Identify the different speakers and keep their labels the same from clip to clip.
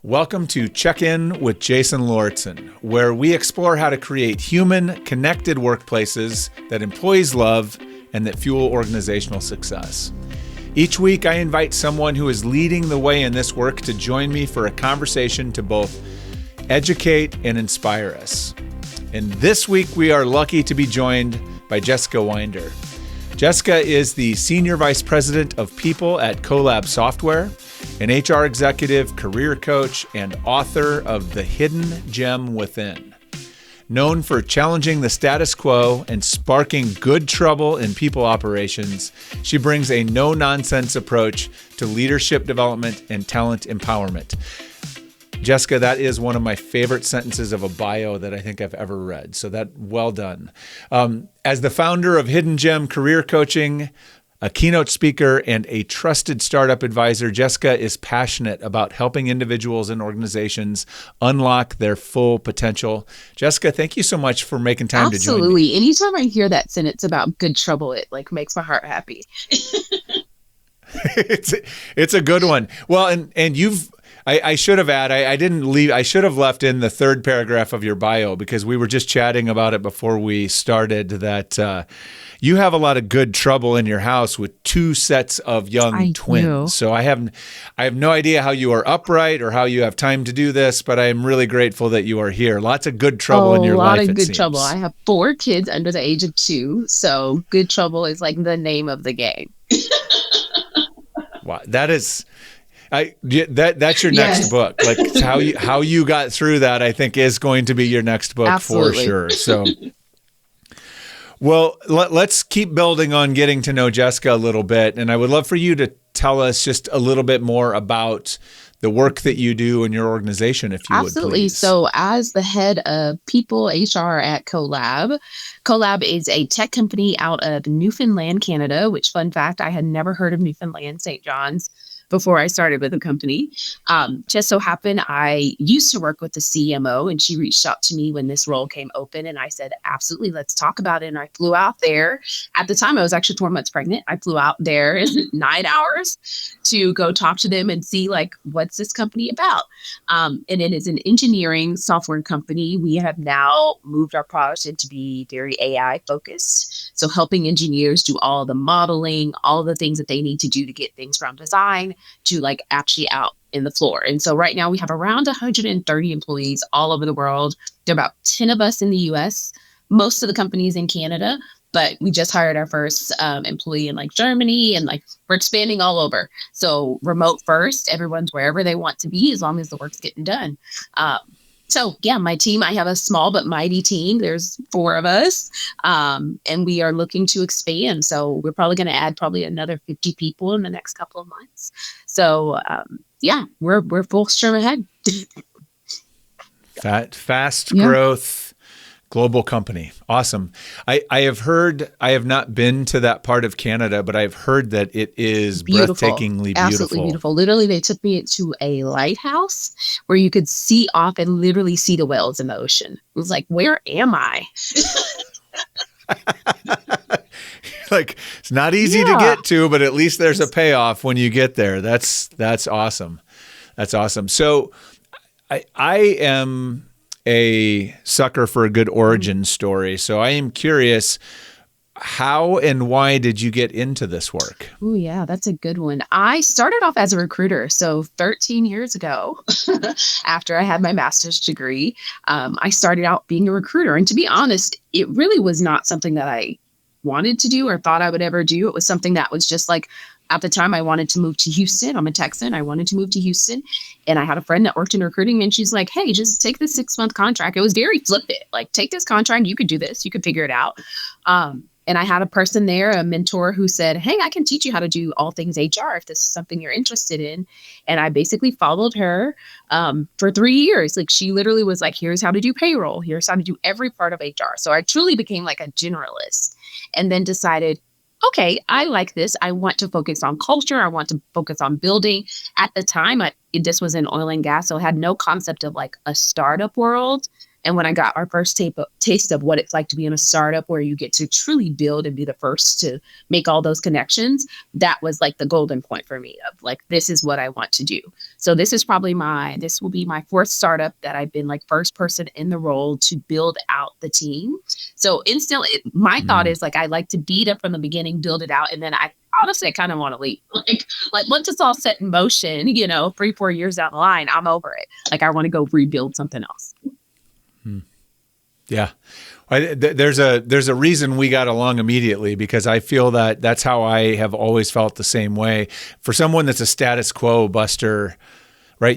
Speaker 1: Welcome to Check-In with Jason Lauritsen, where we explore how to create human, connected workplaces that employees love and that fuel organizational success. Each week, I invite someone who is leading the way in this work to join me for a conversation to both educate and inspire us. And this week, we are lucky to be joined by Jessica Winder. Jessica is the Senior Vice President of People at Colab Software, an HR executive, career coach, and author of The Hidden Gem Within. Known for challenging the status quo and sparking good trouble in people operations, she brings a no-nonsense approach to leadership development and talent empowerment. Jessica, that is one of my favorite sentences of a bio that I think I've ever read. So well done. As the founder of Hidden Gem Career Coaching, a keynote speaker, and a trusted startup advisor, Jessica is passionate about helping individuals and organizations unlock their full potential. Jessica, thank you so much for making time to join me.
Speaker 2: Absolutely. Anytime I hear that sentence about good trouble, it makes my heart happy.
Speaker 1: It's a good one. Well, and I should have I should have left in the third paragraph of your bio because we were just chatting about it before we started that you have a lot of good trouble in your house with two sets of young twins.
Speaker 2: Do.
Speaker 1: So I have no idea how you are upright or how you have time to do this, but I am really grateful that you are here. Lots of good trouble in your life.
Speaker 2: A lot of good trouble. I have 4 kids under the age of 2, so good trouble is like the name of the game.
Speaker 1: Wow, that's your next book. Like how you got through that, I think is going to be your next book.
Speaker 2: Absolutely.
Speaker 1: For sure. So, well, let's keep building on getting to know Jessica a little bit. And I would love for you to tell us just a little bit more about the work that you do in your organization, if you would, please.
Speaker 2: So as the head of people HR at Colab is a tech company out of Newfoundland, Canada, which, fun fact, I had never heard of Newfoundland, St. John's, before I started with the company. Just so happened, I used to work with the CMO, and she reached out to me when this role came open, and I said, absolutely, let's talk about it. And I flew out there. At the time, I was actually 4 months pregnant. I flew out there in 9 hours to go talk to them and see, what's this company about? And it is an engineering software company. We have now moved our product into be very AI focused. So helping engineers do all the modeling, all the things that they need to do to get things from design to actually out in the floor. And so right now we have around 130 employees all over the world. There are about 10 of us in the US, most of the companies in Canada, but we just hired our first employee in Germany, and we're expanding all over. So remote first, everyone's wherever they want to be as long as the work's getting done. So yeah, my team, I have a small but mighty team. There's 4 of us, and we are looking to expand. So we're probably going to add another 50 people in the next couple of months. So yeah, we're full stream ahead.
Speaker 1: Fast growth. Global company. Awesome. I have not been to that part of Canada, but I've heard that it is breathtakingly beautiful.
Speaker 2: Absolutely beautiful. Literally, they took me to a lighthouse where you could see off and literally see the whales in the ocean. It was like, where am I?
Speaker 1: It's not easy to get to, but at least there's a payoff when you get there. That's awesome. That's awesome. So I am a sucker for a good origin story. So I am curious, how and why did you get into this work?
Speaker 2: Oh, yeah, that's a good one. I started off as a recruiter. So 13 years ago, after I had my master's degree, I started out being a recruiter. And to be honest, it really was not something that I wanted to do or thought I would ever do. It was something that was just at the time I wanted to move to Houston. I'm a Texan. I wanted to move to Houston. And I had a friend that worked in recruiting, and she's like, hey, just take this 6-month contract. It was very flippant. Take this contract. You could do this. You could figure it out. And I had a person there, a mentor, who said, hey, I can teach you how to do all things HR if this is something you're interested in. And I basically followed her for 3 years. She literally was like, here's how to do payroll. Here's how to do every part of HR. So I truly became a generalist, and then decided, okay, I like this. I want to focus on culture. I want to focus on building. At the time, this was in oil and gas, so I had no concept of a startup world. And when I got our first taste of what it's like to be in a startup where you get to truly build and be the first to make all those connections, that was like the golden point for me of like, this is what I want to do. So this will be my fourth startup that I've been like first person in the role to build out the team. So instantly, my thought is like, I like to beat up from the beginning, build it out. And then I kind of want to leave. Like once it's all set in motion, 3-4 years down the line, I'm over it. Like I want to go rebuild something else.
Speaker 1: Yeah. There's a reason we got along immediately, because I feel that that's how I have always felt the same way. For someone that's a status quo buster, right?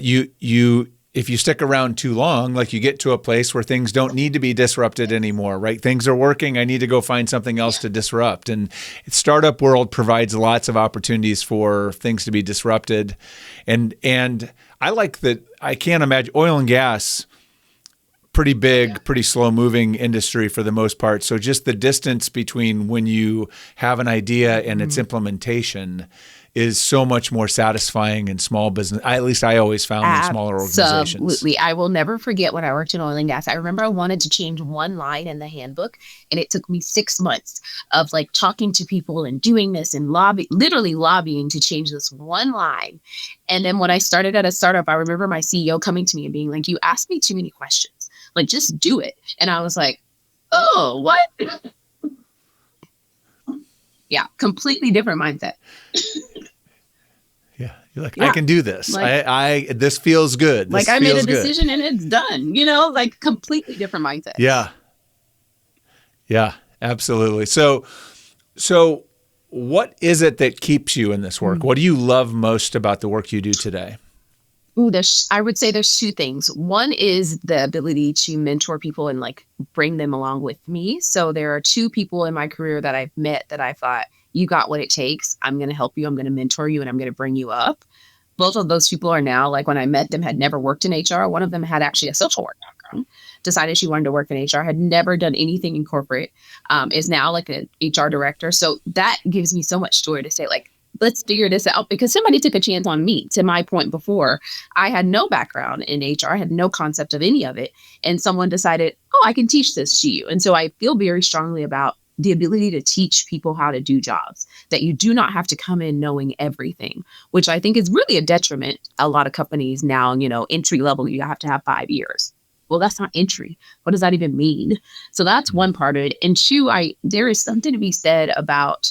Speaker 1: If you stick around too long, like you get to a place where things don't need to be disrupted anymore, right? Things are working. I need to go find something else to disrupt. And startup world provides lots of opportunities for things to be disrupted. And I like that. I can't imagine oil and gas, pretty big, pretty slow moving industry for the most part. So just the distance between when you have an idea and its implementation is so much more satisfying in small business. At least I always found in smaller organizations.
Speaker 2: Absolutely. I will never forget when I worked in oil and gas. I remember I wanted to change one line in the handbook, and it took me 6 months of like talking to people and doing this and literally lobbying to change this one line. And then when I started at a startup, I remember my CEO coming to me and being like, "You asked me too many questions. Like, just do it." And I was like, "Oh, what?" Yeah, completely different mindset.
Speaker 1: Yeah, you're like, I can do this. Like, this feels good. This
Speaker 2: I made a
Speaker 1: feels
Speaker 2: decision and it's done. Like completely different mindset.
Speaker 1: Yeah, absolutely. So what is it that keeps you in this work? What do you love most about the work you do today?
Speaker 2: I would say there's two things. One is the ability to mentor people and like bring them along with me. So there are two people in my career that I've met that I thought, you got what it takes. I'm going to help you. I'm going to mentor you and I'm going to bring you up. Both of those people are now, like when I met them, had never worked in HR. One of them had actually a social work background, decided she wanted to work in HR, had never done anything in corporate, is now like an HR director. So that gives me so much joy to say like, let's figure this out, because somebody took a chance on me. To my point before, I had no background in HR, I had no concept of any of it. And someone decided, oh, I can teach this to you. And so I feel very strongly about the ability to teach people how to do jobs, that you do not have to come in knowing everything, which I think is really a detriment. A lot of companies now, entry level, you have to have 5 years. Well, that's not entry. What does that even mean? So that's one part of it. And two, there is something to be said about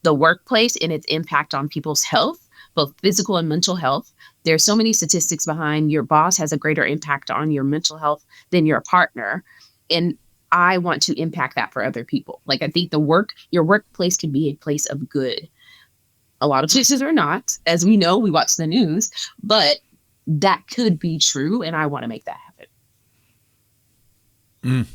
Speaker 2: the workplace and its impact on people's health, both physical and mental health. There's so many statistics behind your boss has a greater impact on your mental health than your partner. And I want to impact that for other people. Like I think your workplace can be a place of good. A lot of places are not, as we know, we watch the news, but that could be true. And I want to make that happen.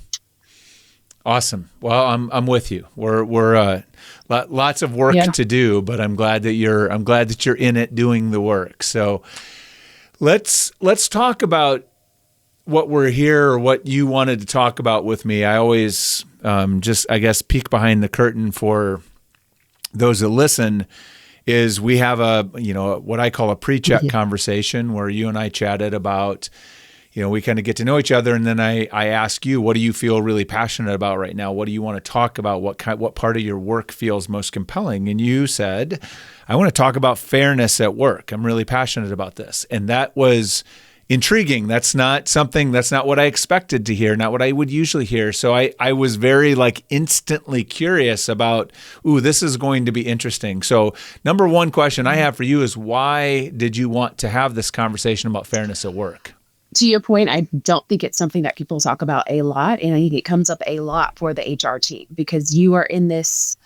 Speaker 1: Awesome. Well, I'm with you. We're lots of work to do, but I'm glad that you're in it doing the work. So let's talk about what we're here, or what you wanted to talk about with me. I always I guess peek behind the curtain for those that listen. Is we have what I call a pre-chat conversation where you and I chatted about, we kind of get to know each other, and then I ask you, what do you feel really passionate about right now? What do you want to talk about? What part of your work feels most compelling? And you said, I want to talk about fairness at work. I'm really passionate about this. And that was intriguing. That's not what I expected to hear, not what I would usually hear. So I was very instantly curious about, this is going to be interesting. So number one question I have for you is, why did you want to have this conversation about fairness at work?
Speaker 2: To your point, I don't think it's something that people talk about a lot. And I think it comes up a lot for the HR team, because you are in this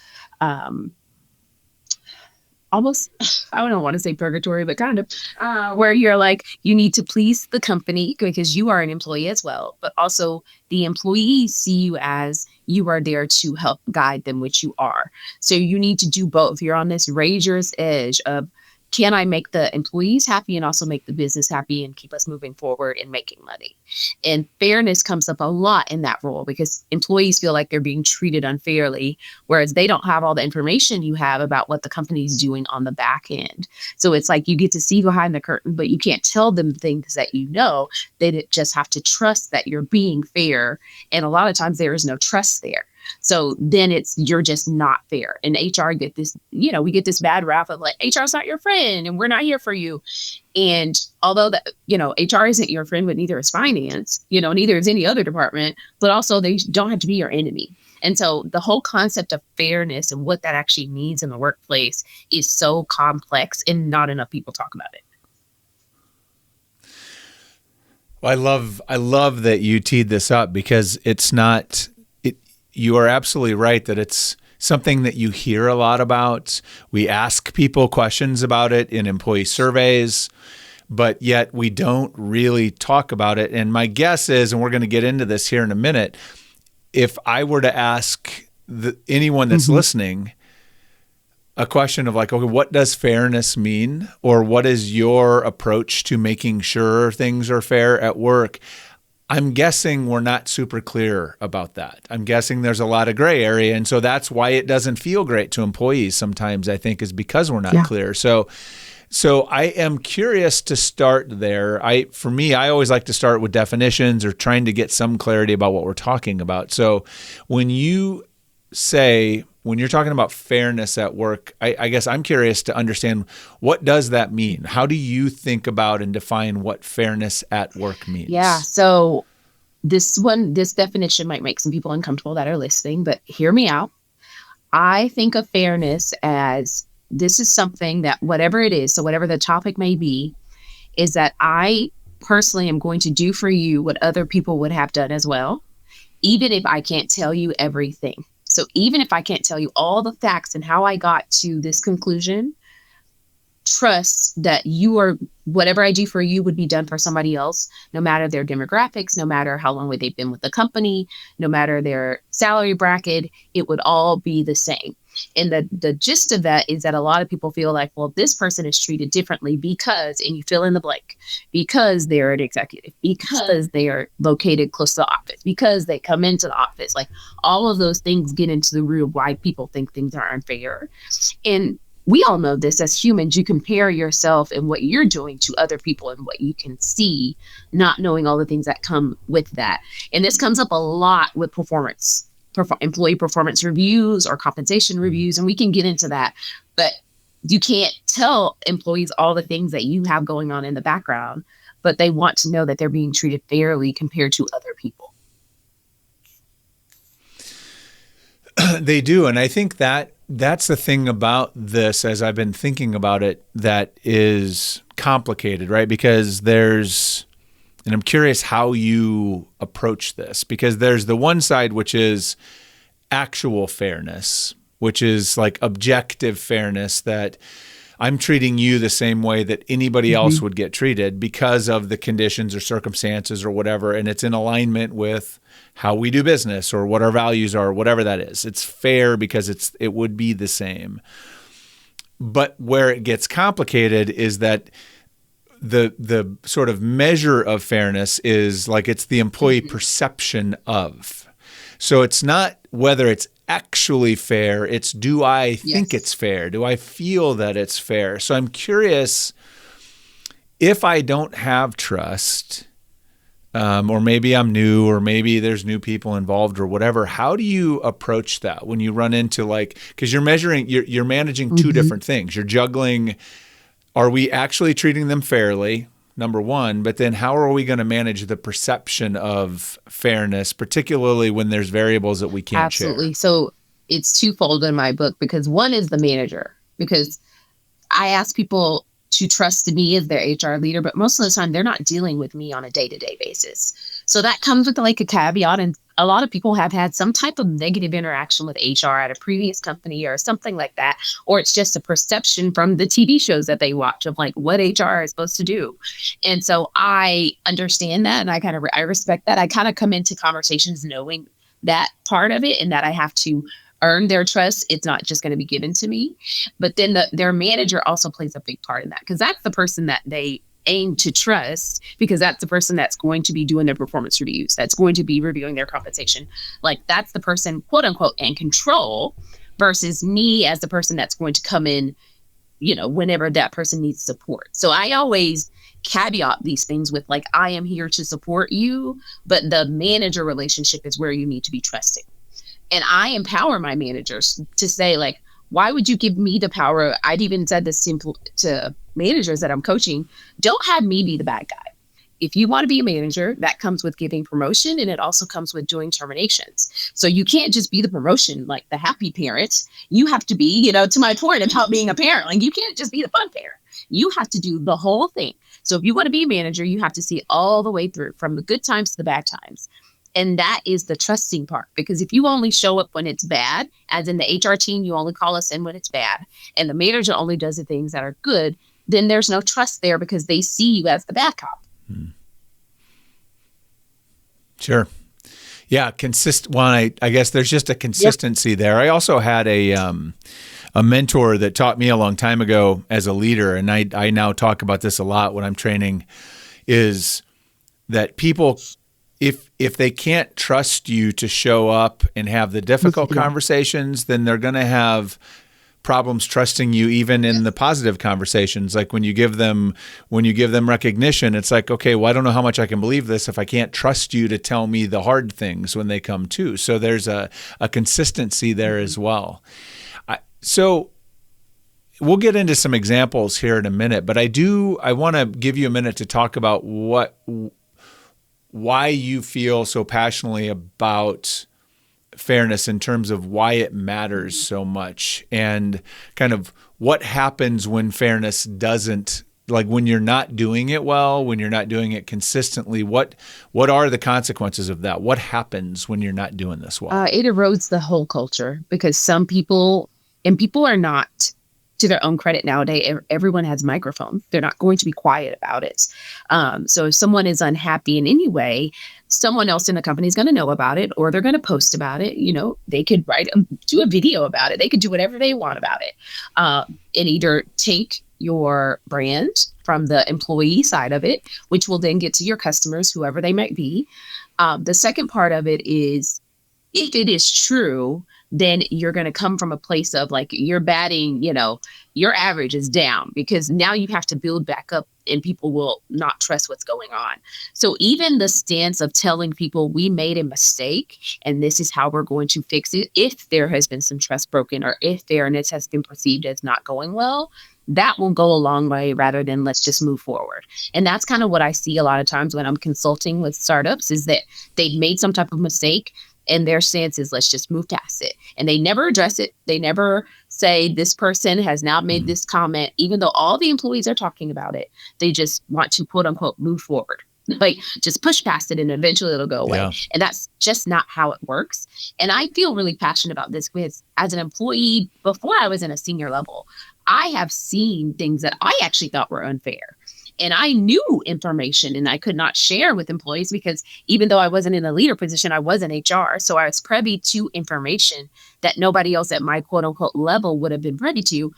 Speaker 2: almost, I don't want to say purgatory, but kind of where you're like, you need to please the company because you are an employee as well. But also the employees see you as you are there to help guide them, which you are. So you need to do both. You're on this razor's edge of can I make the employees happy and also make the business happy and keep us moving forward and making money? And fairness comes up a lot in that role because employees feel like they're being treated unfairly, whereas they don't have all the information you have about what the company's doing on the back end. So it's like you get to see behind the curtain, but you can't tell them things that you know. They just have to trust that you're being fair. And a lot of times there is no trust there. So then you're just not fair. And HR get this, we get this bad rap of like, HR's not your friend and we're not here for you. And although that, HR isn't your friend, but neither is finance, neither is any other department, but also they don't have to be your enemy. And so the whole concept of fairness and what that actually means in the workplace is so complex and not enough people talk about it.
Speaker 1: Well, I love that you teed this up because it's not. You are absolutely right that it's something that you hear a lot about. We ask people questions about it in employee surveys, but yet we don't really talk about it. And my guess is, and we're going to get into this here in a minute, if I were to ask anyone that's listening a question of like, okay, what does fairness mean? Or what is your approach to making sure things are fair at work? I'm guessing we're not super clear about that. I'm guessing there's a lot of gray area. And so that's why it doesn't feel great to employees sometimes, I think, is because we're not clear. So I am curious to start there. For me, I always like to start with definitions or trying to get some clarity about what we're talking about. So when you're talking about fairness at work, I guess I'm curious to understand, what does that mean? How do you think about and define what fairness at work means?
Speaker 2: Yeah. So this definition might make some people uncomfortable that are listening, but hear me out. I think of fairness as this is something that whatever it is, so whatever the topic may be, is that I personally am going to do for you what other people would have done as well, even if I can't tell you everything. So even if I can't tell you all the facts and how I got to this conclusion, trust that whatever I do for you would be done for somebody else, no matter their demographics, no matter how long they've been with the company, no matter their salary bracket, it would all be the same. And the gist of that is that a lot of people feel like, well, this person is treated differently because, and you fill in the blank, because they're an executive, because they are located close to the office, because they come into the office. Like all of those things get into the root of why people think things are unfair. And we all know this as humans. You compare yourself and what you're doing to other people and what you can see, not knowing all the things that come with that. And this comes up a lot with employee performance reviews or compensation reviews, and we can get into that. But you can't tell employees all the things that you have going on in the background, but they want to know that they're being treated fairly compared to other people.
Speaker 1: They do. And I think that's the thing about this, as I've been thinking about it, that is complicated, right? Because and I'm curious how you approach this, because there's the one side, which is actual fairness, which is like objective fairness, that I'm treating you the same way that anybody else would get treated because of the conditions or circumstances or whatever. And it's in alignment with how we do business or what our values are, whatever that is. It's fair because it would be the same. But where it gets complicated is that the sort of measure of fairness is like it's the employee perception of. So it's not whether it's actually fair, it's do I think it's fair? Do I feel that it's fair? So I'm curious, if I don't have trust, or maybe I'm new, or maybe there's new people involved or whatever, how do you approach that when you run into because you're managing two different things. You're juggling, are we actually treating them fairly, number one, but then how are we going to manage the perception of fairness, particularly when there's variables that we can't share?
Speaker 2: Absolutely. So it's twofold in my book, because one is the manager, because I ask people to trust me as their HR leader, but most of the time they're not dealing with me on a day-to-day basis. So that comes with like a caveat. And a lot of people have had some type of negative interaction with HR at a previous company or something like that. Or it's just a perception from the TV shows that they watch of like what HR is supposed to do. And so I understand that. And I respect that. I kind of come into conversations knowing that part of it, and that I have to earn their trust. It's not just going to be given to me. But then their manager also plays a big part in that, because that's the person that they aim to trust, because that's the person that's going to be doing their performance reviews, that's going to be reviewing their compensation. Like, that's the person, quote unquote, in control, versus me as the person that's going to come in, whenever that person needs support. So I always caveat these things with, like, I am here to support you, but the manager relationship is where you need to be trusting. And I empower my managers to say, like, why would you give me the power? I'd even said this to managers that I'm coaching, don't have me be the bad guy. If you want to be a manager, that comes with giving promotion, and it also comes with doing terminations. So you can't just be the promotion, like the happy parent. You have to be, to my point about being a parent, like, you can't just be the fun parent. You have to do the whole thing. So if you want to be a manager, you have to see it all the way through, from the good times to the bad times. And that is the trusting part, because if you only show up when it's bad, as in the HR team, you only call us in when it's bad, and the manager only does the things that are good, then there's no trust there, because they see you as the bad cop.
Speaker 1: Sure. Yeah. Well, I guess there's just a consistency there. I also had a mentor that taught me a long time ago as a leader, and I now talk about this a lot when I'm training, is that people, if they can't trust you to show up and have the difficult conversations, then they're going to have problems trusting you even in the positive conversations. Like when you give them recognition, it's like, okay, well, I don't know how much I can believe this if I can't trust you to tell me the hard things when they come too. So there's a consistency there as well. So we'll get into some examples here in a minute, but I want to give you a minute to talk about why you feel so passionately about fairness, in terms of why it matters so much, and kind of what happens when fairness doesn't, like when you're not doing it well, when you're not doing it consistently, what are the consequences of that? What happens when you're not doing this well?
Speaker 2: It erodes the whole culture, because some people, and people are not, to their own credit nowadays, everyone has microphones. They're not going to be quiet about it. So if someone is unhappy in any way, someone else in the company is going to know about it, or they're going to post about it. They could do a video about it. They could do whatever they want about it, and either take your brand from the employee side of it, which will then get to your customers, whoever they might be. The second part of it is, if it is true, then you're going to come from a place of, like, you're batting, your average is down, because now you have to build back up, and people will not trust what's going on. So even the stance of telling people we made a mistake and this is how we're going to fix it, if there has been some trust broken, or if fairness has been perceived as not going well, that will go a long way, rather than let's just move forward. And that's kind of what I see a lot of times when I'm consulting with startups, is that they've made some type of mistake, and their stance is, let's just move past it. And they never address it. They never say, this person has now made this comment, even though all the employees are talking about it. They just want to, quote unquote, move forward. Like, just push past it, and eventually it'll go away. Yeah. And that's just not how it works. And I feel really passionate about this, because as an employee, before I was in a senior level, I have seen things that I actually thought were unfair. And I knew information, and I could not share with employees, because even though I wasn't in a leader position, I was in HR. So I was privy to information that nobody else at my quote unquote level would have been privy to,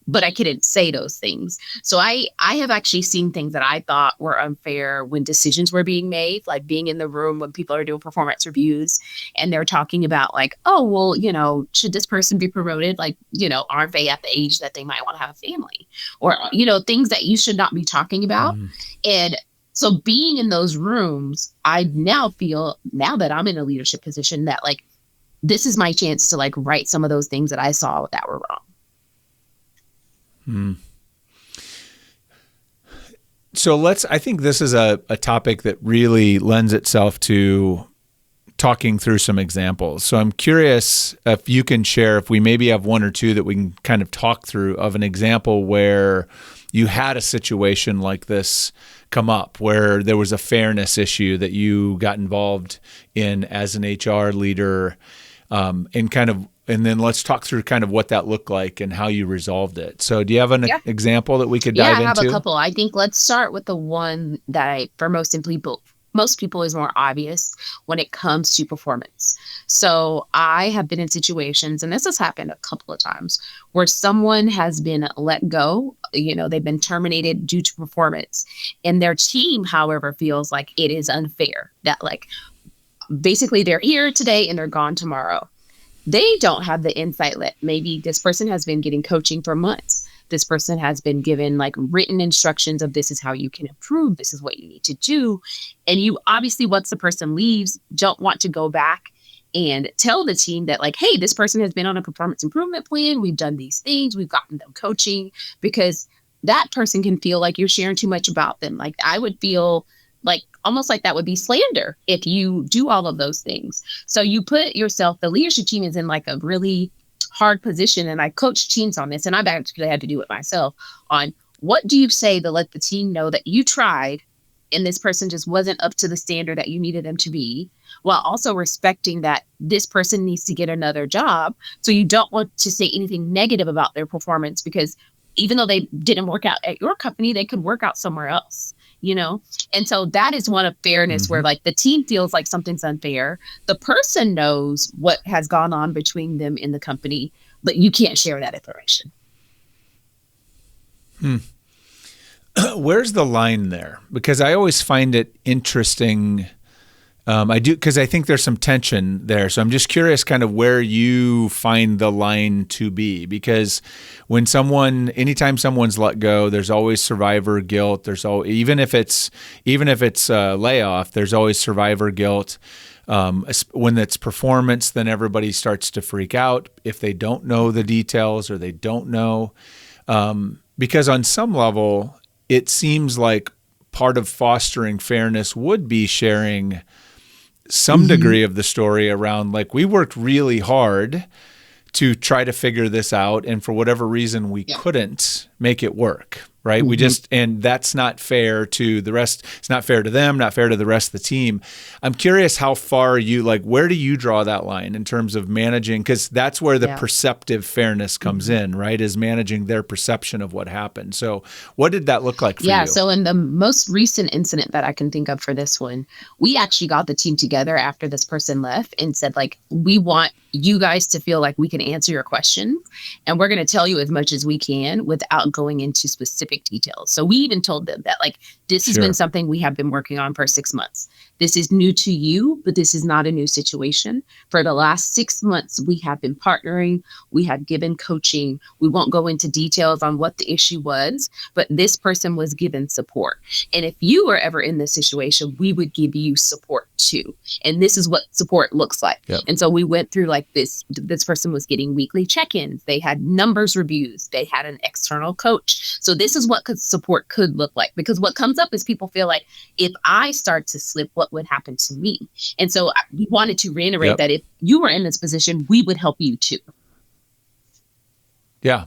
Speaker 2: but I couldn't say those things. So I have actually seen things that I thought were unfair when decisions were being made, like being in the room when people are doing performance reviews and they're talking about, like, oh, well, should this person be promoted? Like, aren't they at the age that they might want to have a family? Or, things that you should not be talking about. And so being in those rooms, I now feel, now that I'm in a leadership position, that, like, this is my chance to, like, right some of those things that I saw that were wrong.
Speaker 1: So I think this is a topic that really lends itself to talking through some examples. So I'm curious if you can share, if we maybe have one or two that we can kind of talk through, of an example where you had a situation like this come up, where there was a fairness issue that you got involved in as an HR leader, and then let's talk through kind of what that looked like and how you resolved it. So do you have an example that we could dive into?
Speaker 2: Yeah, I have a couple. I think let's start with the one that for most people most people is more obvious when it comes to performance. So I have been in situations, and this has happened a couple of times, where someone has been let go, they've been terminated due to performance. And their team, however, feels like it is unfair that like basically they're here today and they're gone tomorrow. They don't have the insight that maybe this person has been getting coaching for months. This person has been given like written instructions of this is how you can improve. This is what you need to do. And you obviously, once the person leaves, don't want to go back and tell the team that like, hey, this person has been on a performance improvement plan. We've done these things. We've gotten them coaching, because that person can feel like you're sharing too much about them. Like I would feel like almost like that would be slander if you do all of those things. So you put yourself, the leadership team is in like a really hard position. And I coach teams on this, and I've actually had to do it myself on what do you say to let the team know that you tried and this person just wasn't up to the standard that you needed them to be, while also respecting that this person needs to get another job. So you don't want to say anything negative about their performance, because even though they didn't work out at your company, they could work out somewhere else, And so that is one of fairness, where like the team feels like something's unfair. The person knows what has gone on between them in the company, but you can't share that information.
Speaker 1: Where's the line there? Because I always find it interesting. I do, because I think there's some tension there. So I'm just curious kind of where you find the line to be, because anytime someone's let go, there's always survivor guilt. Even if it's a layoff, there's always survivor guilt. When it's performance, then everybody starts to freak out if they don't know the details or they don't know. Because on some level, it seems like part of fostering fairness would be sharing some degree of the story around like, we worked really hard to try to figure this out, and for whatever reason we couldn't make it work, right? And that's not fair to the rest. It's not fair to them, not fair to the rest of the team. I'm curious how far where do you draw that line in terms of managing? Because that's where the perceptive fairness comes in, right? Is managing their perception of what happened. So what did that look like for you?
Speaker 2: Yeah, so in the most recent incident that I can think of for this one, we actually got the team together after this person left and said, like, we want you guys to feel like we can answer your questions, and we're going to tell you as much as we can without going into specific details. So we even told them that, like, this has been something we have been working on for 6 months. This is new to you, but this is not a new situation. For the last 6 months, we have been partnering. We have given coaching. We won't go into details on what the issue was, but this person was given support. And if you were ever in this situation, we would give you support too. And this is what support looks like. Yep. And so we went through like this person was getting weekly check-ins. They had numbers reviews. They had an external coach. So this is what support could look like, because what comes up is people feel like, if I start to slip, what would happen to me? And so we wanted to reiterate that if you were in this position, we would help you too.
Speaker 1: Yeah.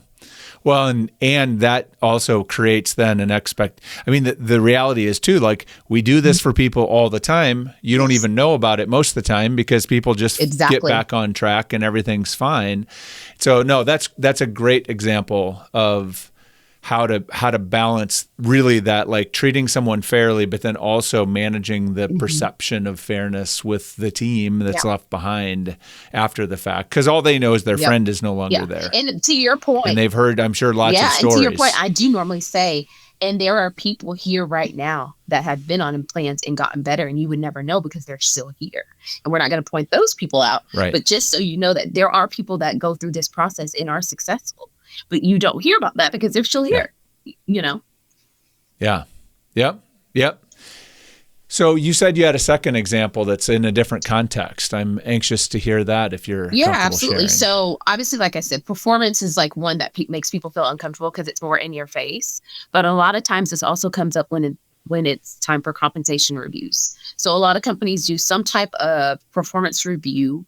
Speaker 1: Well, and that also creates then the reality is too, like, we do this for people all the time. You don't even know about it most of the time because people just get back on track and everything's fine. So no, that's a great example of how to balance really that, like, treating someone fairly, but then also managing the perception of fairness with the team that's left behind after the fact. Because all they know is their friend is no longer there.
Speaker 2: And to your point,
Speaker 1: and they've heard, I'm sure, lots of stories.
Speaker 2: And to your point, I do normally say, and there are people here right now that have been on plans and gotten better, and you would never know because they're still here. And we're not going to point those people out. Right. But just so you know that there are people that go through this process and are successful. But you don't hear about that because they're still here, Yeah.
Speaker 1: Yep. So you said you had a second example that's in a different context. I'm anxious to hear that if you're comfortable
Speaker 2: absolutely.
Speaker 1: sharing.
Speaker 2: So obviously, like I said, performance is like one that makes people feel uncomfortable because it's more in your face. But a lot of times this also comes up when it's time for compensation reviews. So a lot of companies do some type of performance review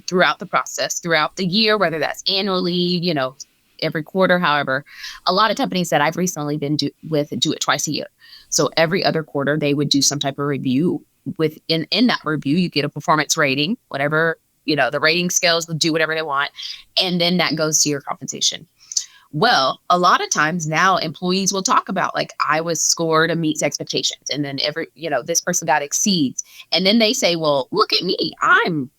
Speaker 2: throughout the process, throughout the year, whether that's annually, every quarter. However, a lot of companies that I've recently been do it twice a year. So every other quarter, they would do some type of review. In that review, you get a performance rating, whatever, the rating scales will do whatever they want. And then that goes to your compensation. Well, a lot of times now employees will talk about like I was scored a meets expectations and then this person got exceeds. And then they say, well, look at me. I'm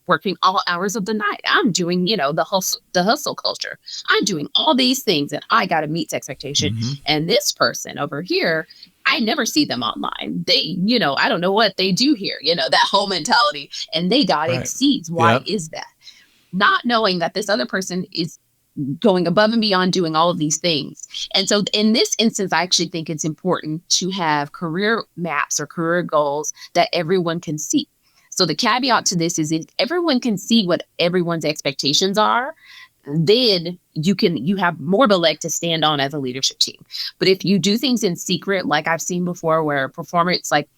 Speaker 2: working all hours of the night. I'm doing, the hustle culture. I'm doing all these things and I got a meets expectation.
Speaker 1: Mm-hmm.
Speaker 2: And this person over here, I never see them online. They, I don't know what they do here, that whole mentality. And they got
Speaker 1: Right.
Speaker 2: exceeds. Why
Speaker 1: Yep.
Speaker 2: is that? Not knowing that this other person is going above and beyond doing all of these things. And so in this instance, I actually think it's important to have career maps or career goals that everyone can see. So the caveat to this is if everyone can see what everyone's expectations are, then you have more of a leg to stand on as a leadership team. But if you do things in secret, like I've seen before, where performance, like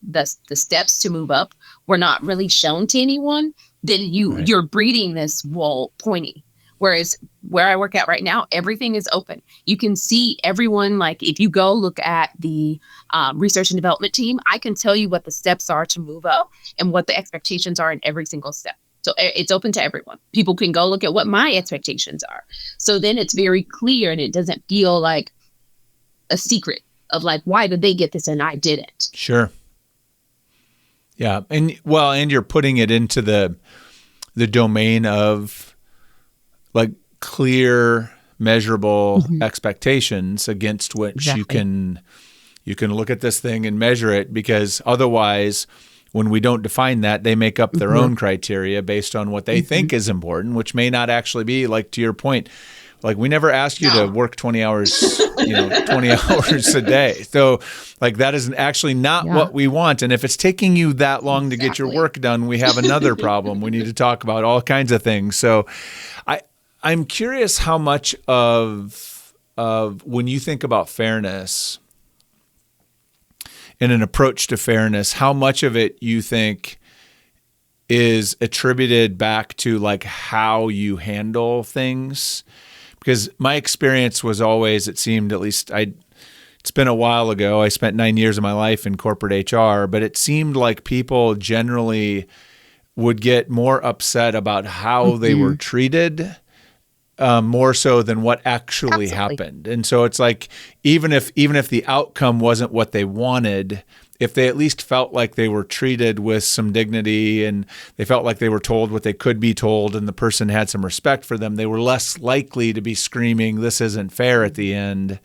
Speaker 2: the steps to move up were not really shown to anyone, then
Speaker 1: Right.
Speaker 2: you're breeding this wall pointy. Whereas where I work at right now, everything is open. You can see everyone, like if you go look at the research and development team, I can tell you what the steps are to move up and what the expectations are in every single step. So it's open to everyone. People can go look at what my expectations are. So then it's very clear and it doesn't feel like a secret of like, why did they get this and I didn't?
Speaker 1: Sure. Yeah. And you're putting it into the domain of like clear, measurable expectations against which you can look at this thing and measure it, because otherwise when we don't define that, they make up their own criteria based on what they think is important, which may not actually be, like to your point, like we never asked you to work 20 hours, 20 hours a day. So like that is actually not what we want. And if it's taking you that long to get your work done, we have another problem. We need to talk about all kinds of things. So I'm curious how much of when you think about fairness and an approach to fairness, how much of it you think is attributed back to like how you handle things? Because my experience was always, it seemed, at least it's been a while ago, I spent 9 years of my life in corporate HR, but it seemed like people generally would get more upset about how they were treated more so than what actually happened. And so it's like, even if the outcome wasn't what they wanted, if they at least felt like they were treated with some dignity and they felt like they were told what they could be told and the person had some respect for them, they were less likely to be screaming, "This isn't fair" at the end,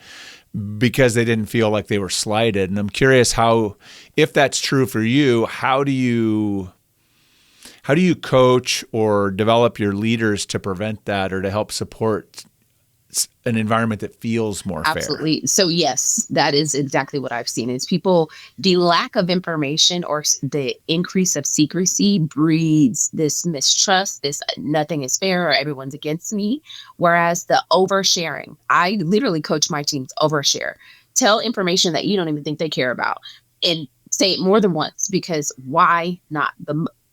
Speaker 1: because they didn't feel like they were slighted. And I'm curious if that's true for you, how do you coach or develop your leaders to prevent that or to help support an environment that feels more fair?
Speaker 2: Absolutely. So yes, that is exactly what I've seen is the lack of information or the increase of secrecy breeds this mistrust, this nothing is fair or everyone's against me. Whereas the oversharing, I literally coach my teams overshare, tell information that you don't even think they care about and say it more than once, because why not?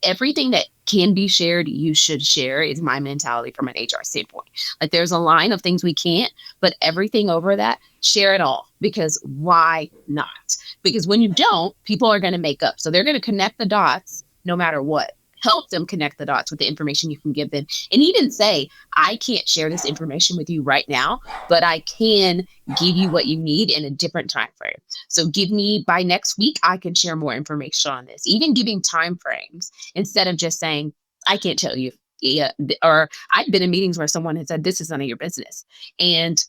Speaker 2: Everything that can be shared, you should share, is my mentality from an HR standpoint. Like there's a line of things we can't, but everything over that, share it all, because why not? Because when you don't, people are going to make up. So they're going to connect the dots no matter what. Help them connect the dots with the information you can give them. And even say, I can't share this information with you right now, but I can give you what you need in a different time frame. So give me by next week, I can share more information on this. Even giving time frames instead of just saying, I can't tell you. Yeah, or I've been in meetings where someone had said, this is none of your business. And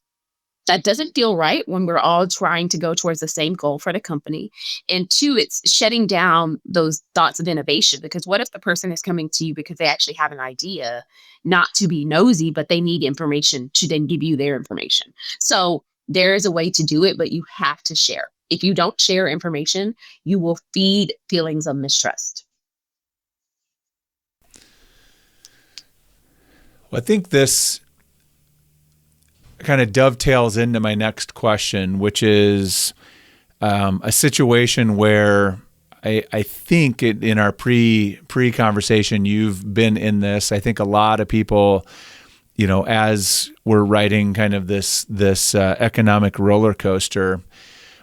Speaker 2: that doesn't feel right when we're all trying to go towards the same goal for the company. And two, it's shutting down those thoughts of innovation, because what if the person is coming to you because they actually have an idea, not to be nosy, but they need information to then give you their information. So there is a way to do it, but you have to share. If you don't share information, you will feed feelings of mistrust.
Speaker 1: Well, I think this kind of dovetails into my next question, which is a situation where I think in our pre-conversation, you've been in this. I think a lot of people, as we're writing kind of this economic roller coaster,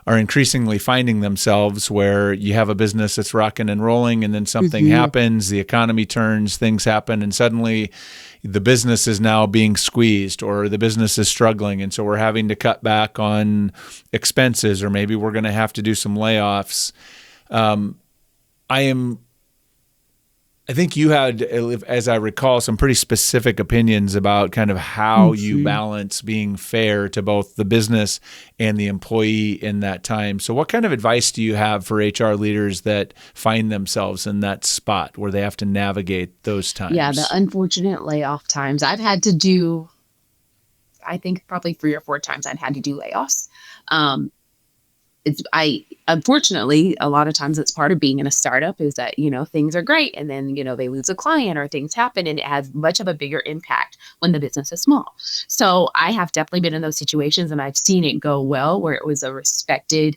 Speaker 1: are increasingly finding themselves where you have a business that's rocking and rolling, and then something happens, the economy turns, things happen, and suddenly the business is now being squeezed, or the business is struggling. And so we're having to cut back on expenses, or maybe we're going to have to do some layoffs. I think you had, as I recall, some pretty specific opinions about kind of how you balance being fair to both the business and the employee in that time. So what kind of advice do you have for HR leaders that find themselves in that spot where they have to navigate those times?
Speaker 2: Yeah, the unfortunate layoff times. I've had to do, I think probably 3 or 4 times I'd had to do layoffs. Unfortunately, a lot of times it's part of being in a startup is that, things are great, and then, they lose a client or things happen, and it has much of a bigger impact when the business is small. So I have definitely been in those situations, and I've seen it go well where it was a respected,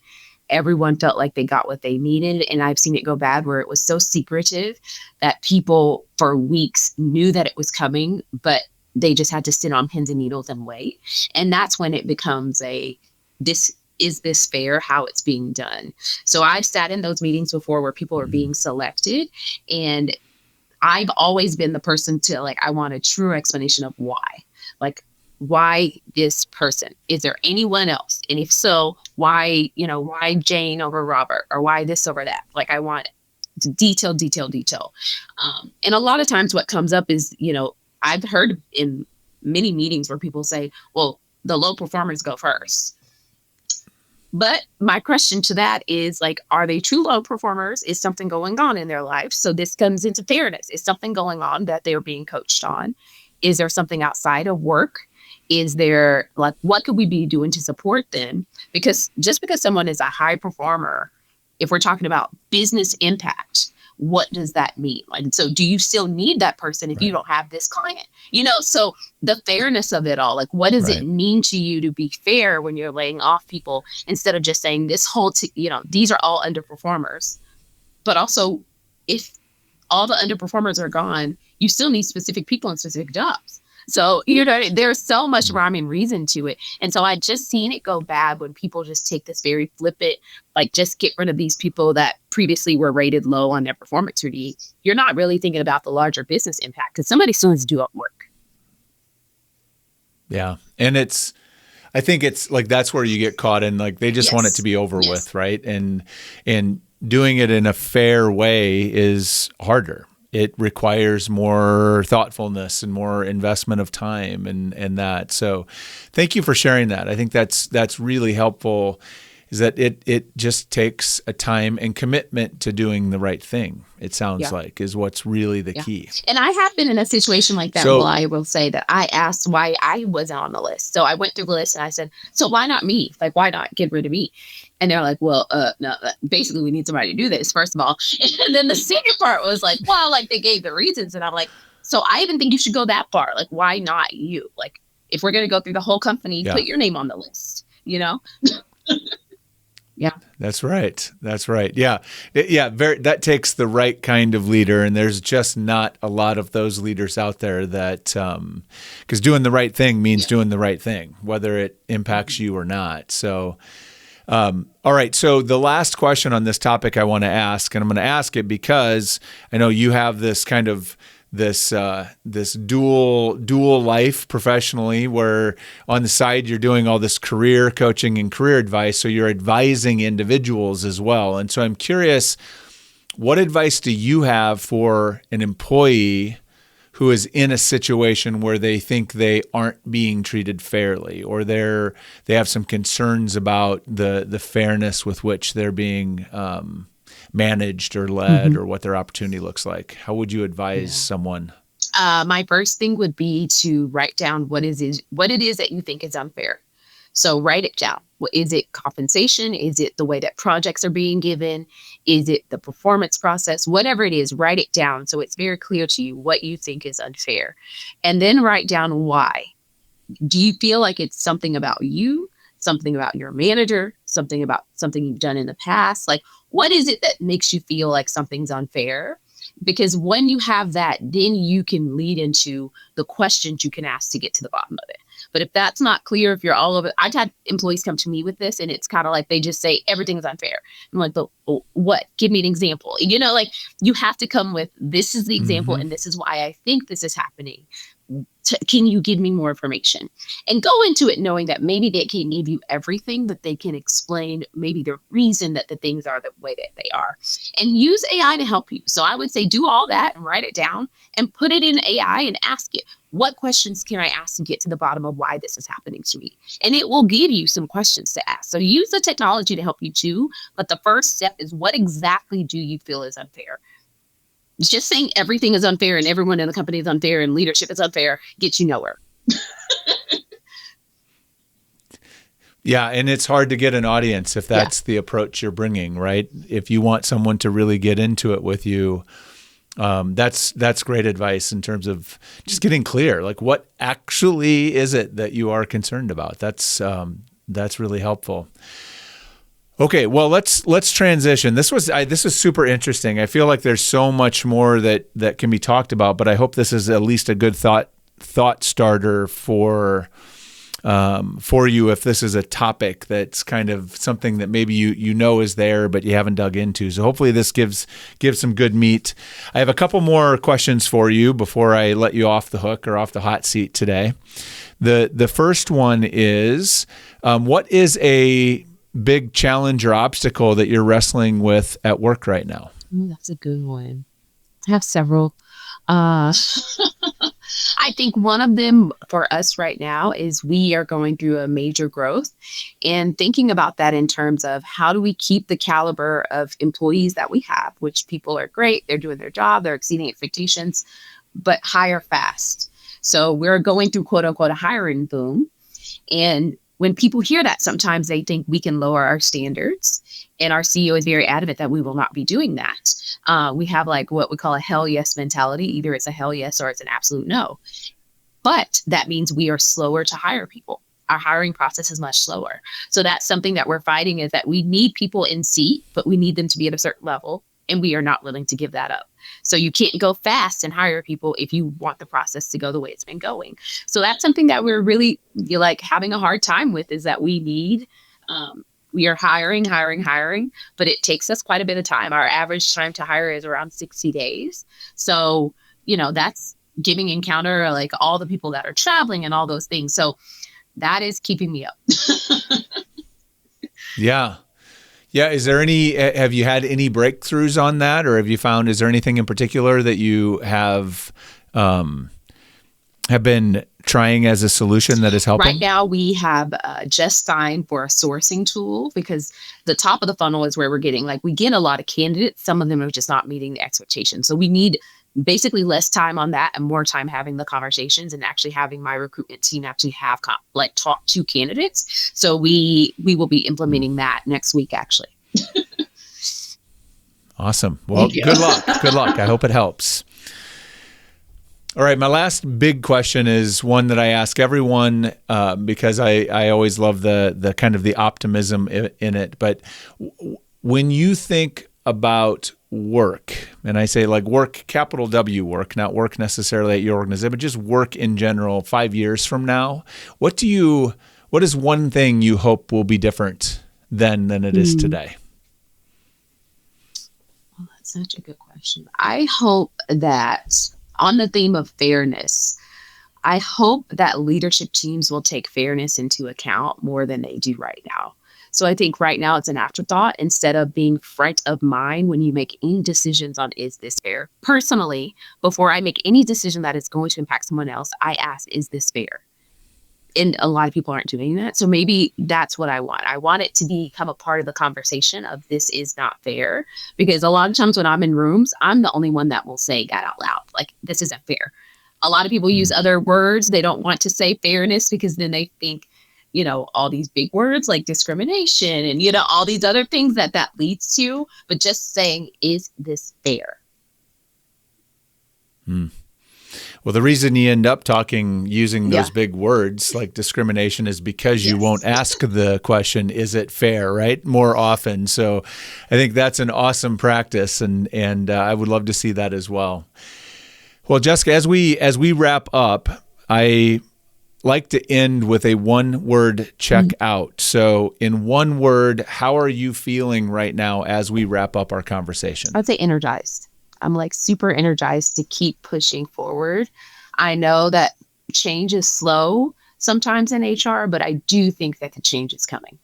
Speaker 2: everyone felt like they got what they needed. And I've seen it go bad where it was so secretive that people for weeks knew that it was coming, but they just had to sit on pins and needles and wait. And that's when it becomes is this fair how it's being done? So I've sat in those meetings before where people are being selected, and I've always been the person to I want a true explanation of why. Why this person? Is there anyone else? And if so, why Jane over Robert, or why this over that? I want detail. And a lot of times what comes up is, I've heard in many meetings where people say, well, the low performers go first. But my question to that is, are they true low performers? Is something going on in their life? So this comes into fairness. Is something going on that they're being coached on? Is there something outside of work? Is there, what could we be doing to support them? Because just because someone is a high performer, if we're talking about business impact, what does that mean? So do you still need that person if you don't have this client? So the fairness of it all, what does it mean to you to be fair when you're laying off people, instead of just saying this whole, these are all underperformers. But also, if all the underperformers are gone, you still need specific people in specific jobs. So, there's so much rhyme and reason to it. And so I just seen it go bad when people just take this very flippant, just get rid of these people that previously were rated low on their performance review. You're not really thinking about the larger business impact, because somebody still needs to do work.
Speaker 1: Yeah. And I think it's that's where you get caught in, they just want it to be over with, right? And doing it in a fair way is harder. It requires more thoughtfulness and more investment of time and that. So thank you for sharing that. I think that's really helpful, is that it just takes a time and commitment to doing the right thing, it sounds like, is what's really the key.
Speaker 2: And I have been in a situation like that. Well, I will say that I asked why I wasn't on the list. So I went through the list and I said, so why not me? Why not get rid of me? And they're like, well, no, basically we need somebody to do this, first of all. And then the second part was they gave the reasons. And I'm like, so I even think you should go that far. Why not you? If we're going to go through the whole company, put your name on the list, Yeah.
Speaker 1: That's right. Yeah. That takes the right kind of leader. And there's just not a lot of those leaders out there that, because doing the right thing means doing the right thing, whether it impacts you or not. So, all right. So the last question on this topic I want to ask, and I'm going to ask it because I know you have this kind of this dual life professionally, where on the side you're doing all this career coaching and career advice, so you're advising individuals as well. And so I'm curious, what advice do you have for an employee who is in a situation where they think they aren't being treated fairly, or they have some concerns about the fairness with which they're being managed or led, or what their opportunity looks like? How would you advise someone?
Speaker 2: My first thing would be to write down what it is that you think is unfair. So write it down. Is it compensation? Is it the way that projects are being given? Is it the performance process? Whatever it is, write it down so it's very clear to you what you think is unfair. And then write down why. Do you feel like it's something about you, something about your manager, something about something you've done in the past? What is it that makes you feel like something's unfair? Because when you have that, then you can lead into the questions you can ask to get to the bottom of it. But if that's not clear, if you're all over, I've had employees come to me with this, and it's kind of like they just say everything is unfair. I'm like, but what? Give me an example. Like you have to come with, this is the example, and this is why I think this is happening. Can you give me more information? And go into it knowing that maybe they can't give you everything, but they can explain maybe the reason that the things are the way that they are. And use AI to help you. So I would say do all that and write it down and put it in AI and ask it, what questions can I ask to get to the bottom of why this is happening to me? And it will give you some questions to ask. So use the technology to help you too. But the first step is, what exactly do you feel is unfair? Just saying everything is unfair and everyone in the company is unfair and leadership is unfair gets you nowhere.
Speaker 1: Yeah, and it's hard to get an audience if that's the approach you're bringing, right? If you want someone to really get into it with you, that's great advice in terms of just getting clear. Like, what actually is it that you are concerned about? That's really helpful. Okay, well, let's transition. This is super interesting. I feel like there's so much more that can be talked about, but I hope this is at least a good thought starter for you if this is a topic that's kind of something that maybe you know is there but you haven't dug into. So hopefully this gives some good meat. I have a couple more questions for you before I let you off the hook or off the hot seat today. The first one is, what is a big challenge or obstacle that you're wrestling with at work right now?
Speaker 2: That's a good one. I have several. I think one of them for us right now is we are going through a major growth, and thinking about that in terms of how do we keep the caliber of employees that we have, which people are great, they're doing their job, they're exceeding expectations, but hire fast. So we're going through quote unquote a hiring boom. And when people hear that, sometimes they think we can lower our standards. And our CEO is very adamant that we will not be doing that. We have like what we call a hell yes mentality. Either it's a hell yes or it's an absolute no. But that means we are slower to hire people. Our hiring process is much slower. So that's something that we're fighting, is that we need people in seat, but we need them to be at a certain level. And we are not willing to give that up. So you can't go fast and hire people if you want the process to go the way it's been going. So that's something that we're really having a hard time with, is that we are hiring, but it takes us quite a bit of time. Our average time to hire is around 60 days. So, that's giving encounter like all the people that are traveling and all those things. So that is keeping me up.
Speaker 1: Yeah. Yeah. Have you had any breakthroughs on that, or is there anything in particular that you have been trying as a solution that is helping?
Speaker 2: Right now, we have just signed for a sourcing tool, because the top of the funnel is where we're getting, we get a lot of candidates. Some of them are just not meeting the expectations. So we need basically less time on that and more time having the conversations and actually having my recruitment team actually have talk to candidates. So we will be implementing that next week, actually.
Speaker 1: Awesome. Well, good luck. Good luck. I hope it helps. All right. My last big question is one that I ask everyone because I always love the kind of the optimism in it. But when you think about work, and I say work, capital W work, not work necessarily at your organization, but just work in general, 5 years from now, what is one thing you hope will be different then than it is today?
Speaker 2: Well, that's such a good question. I hope that on the theme of fairness, I hope that leadership teams will take fairness into account more than they do right now. So I think right now it's an afterthought instead of being front of mind when you make any decisions on, is this fair? Personally, before I make any decision that is going to impact someone else, I ask, is this fair? And a lot of people aren't doing that. So maybe that's what I want. I want it to become a part of the conversation of, this is not fair. Because a lot of times when I'm in rooms, I'm the only one that will say that out loud. This isn't fair. A lot of people use other words. They don't want to say fairness because then they think, all these big words like discrimination and, all these other things that leads to. But just saying, is this fair?
Speaker 1: Well, the reason you end up using those big words like discrimination is because you won't ask the question, is it fair, right? More often. So I think that's an awesome practice, and I would love to see that as well. Well, Jessica, as we wrap up, I like to end with a one-word check-out. So in one word, how are you feeling right now as we wrap up our conversation?
Speaker 2: I'd say energized. I'm like super energized to keep pushing forward. I know that change is slow sometimes in HR, but I do think that the change is coming.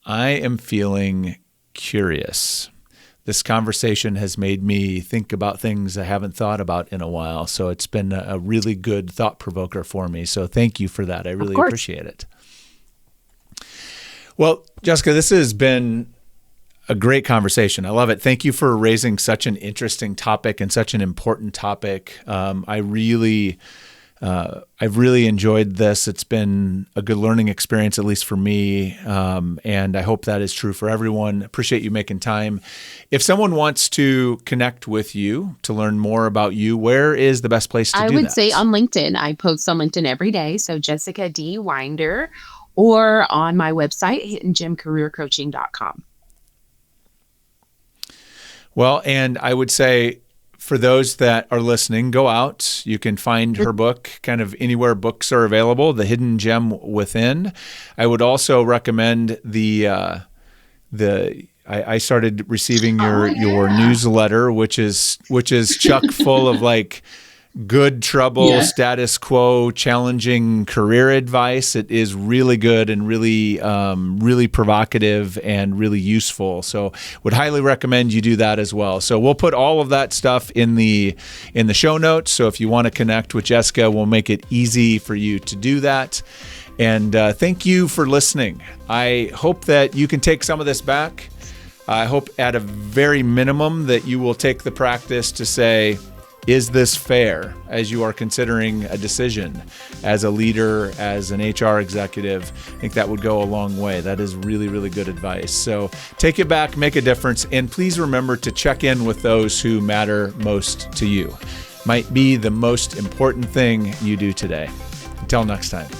Speaker 1: I am feeling curious. This conversation has made me think about things I haven't thought about in a while. So it's been a really good thought provoker for me. So thank you for that. I really appreciate it. Well, Jessica, this has been a great conversation. I love it. Thank you for raising such an interesting topic and such an important topic. I've really enjoyed this. It's been a good learning experience, at least for me. And I hope that is true for everyone. Appreciate you making time. If someone wants to connect with you to learn more about you, where is the best place to do that?
Speaker 2: I would say on LinkedIn. I post on LinkedIn every day. So Jessica D. Winder, or on my website, hiddengemcareercoaching.com.
Speaker 1: Well, and I would say for those that are listening, go out. You can find her book kind of anywhere books are available, The Hidden Gem Within. I would also recommend I started receiving your newsletter, which is chock full of like good trouble, status quo, challenging career advice. It is really good and really provocative and really useful. So would highly recommend you do that as well. So we'll put all of that stuff in the show notes. So if you want to connect with Jessica, we'll make it easy for you to do that. And thank you for listening. I hope that you can take some of this back. I hope at a very minimum that you will take the practice to say, is this fair as you are considering a decision as a leader, as an HR executive? I think that would go a long way. That is really, really good advice. So take it back, make a difference, and please remember to check in with those who matter most to you. Might be the most important thing you do today. Until next time.